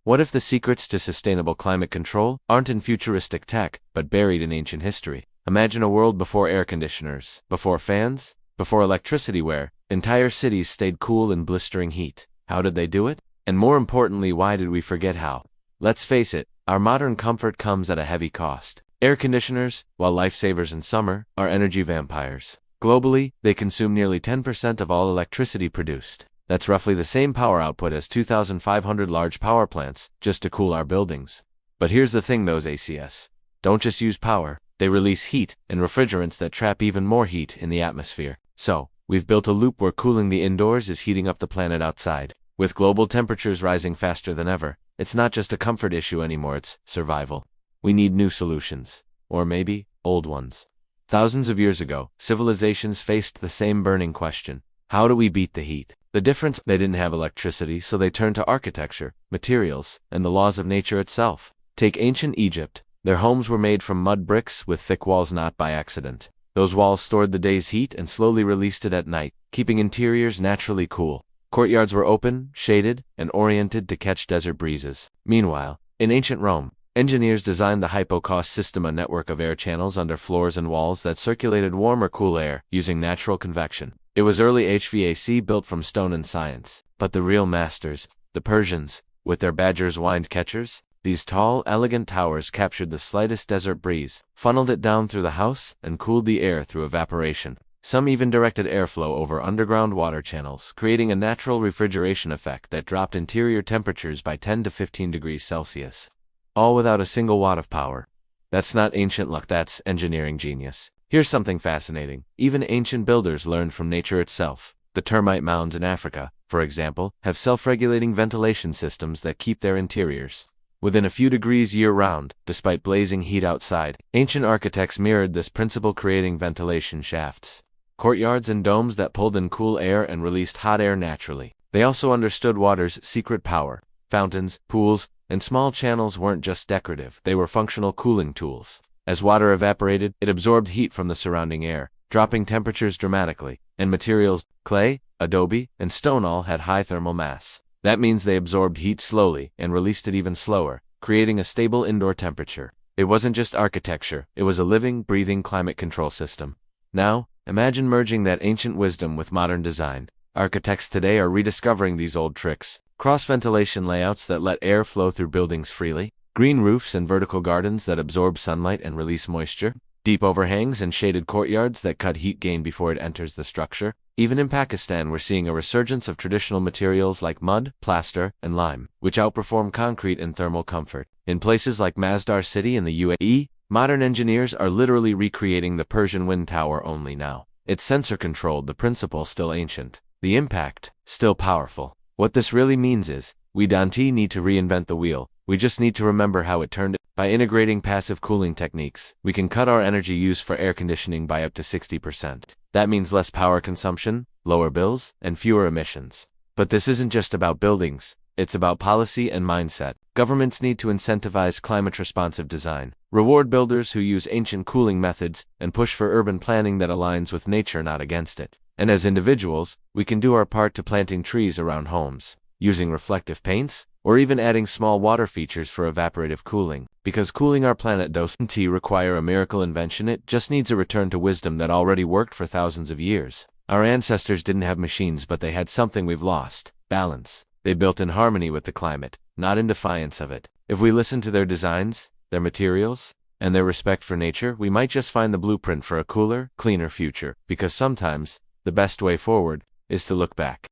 What if the secrets to sustainable climate control aren't in futuristic tech, but buried in ancient history? Imagine a world before air conditioners, before fans, before electricity where entire cities stayed cool in blistering heat. How did they do it? And more importantly, why did we forget how? Let's face it, our modern comfort comes at a heavy cost. Air conditioners, while lifesavers in summer, are energy vampires. Globally, they consume nearly 10% of all electricity produced. That's roughly the same power output as 2,500 large power plants, just to cool our buildings. But here's the thing, those ACs don't just use power, they release heat and refrigerants that trap even more heat in the atmosphere. So, we've built a loop where cooling the indoors is heating up the planet outside. With global temperatures rising faster than ever, it's not just a comfort issue anymore, it's survival. We need new solutions. Or maybe, old ones. Thousands of years ago, civilizations faced the same burning question. How do we beat the heat? The difference, they didn't have electricity, so they turned to architecture, materials, and the laws of nature itself. Take ancient Egypt. Their homes were made from mud bricks with thick walls, not by accident. Those walls stored the day's heat and slowly released it at night, keeping interiors naturally cool. Courtyards were open, shaded, and oriented to catch desert breezes. Meanwhile, in ancient Rome, engineers designed the hypocaust system, a network of air channels under floors and walls that circulated warm or cool air using natural convection. It was early HVAC built from stone and science. But the real masters, the Persians, with their Badgirs wind catchers, these tall, elegant towers captured the slightest desert breeze, funneled it down through the house, and cooled the air through evaporation. Some even directed airflow over underground water channels, creating a natural refrigeration effect that dropped interior temperatures by 10 to 15 degrees Celsius. All without a single watt of power. That's not ancient luck, that's engineering genius. Here's something fascinating. Even ancient builders learned from nature itself. The termite mounds in Africa, for example, have self-regulating ventilation systems that keep their interiors within a few degrees year-round, despite blazing heat outside. Ancient architects mirrored this principle, creating ventilation shafts, courtyards and domes that pulled in cool air and released hot air naturally. They also understood water's secret power. Fountains, pools, and small channels weren't just decorative, they were functional cooling tools. As water evaporated, it absorbed heat from the surrounding air, dropping temperatures dramatically. And materials, clay, adobe, and stone all had high thermal mass. That means they absorbed heat slowly and released it even slower, creating a stable indoor temperature. It wasn't just architecture, it was a living, breathing climate control system. Now, imagine merging that ancient wisdom with modern design. Architects today are rediscovering these old tricks. Cross-ventilation layouts that let air flow through buildings freely. Green roofs and vertical gardens that absorb sunlight and release moisture. Deep overhangs and shaded courtyards that cut heat gain before it enters the structure. Even in Pakistan, we're seeing a resurgence of traditional materials like mud, plaster, and lime, which outperform concrete in thermal comfort. In places like Masdar City in the UAE, modern engineers are literally recreating the Persian wind tower, only now it's sensor-controlled, the principle still ancient, the impact still powerful. What this really means is, we don't need to reinvent the wheel. We just need to remember how it turned. By integrating passive cooling techniques, we can cut our energy use for air conditioning by up to 60%. That means less power consumption, lower bills, and fewer emissions. But this isn't just about buildings, it's about policy and mindset. Governments need to incentivize climate-responsive design, reward builders who use ancient cooling methods, and push for urban planning that aligns with nature, not against it. And as individuals, we can do our part to planting trees around homes, using reflective paints, or even adding small water features for evaporative cooling. Because cooling our planet doesn't require a miracle invention, it just needs a return to wisdom that already worked for thousands of years. Our ancestors didn't have machines, but they had something we've lost: balance. They built in harmony with the climate, not in defiance of it. If we listen to their designs, their materials, and their respect for nature, we might just find the blueprint for a cooler, cleaner future. Because sometimes, the best way forward is to look back.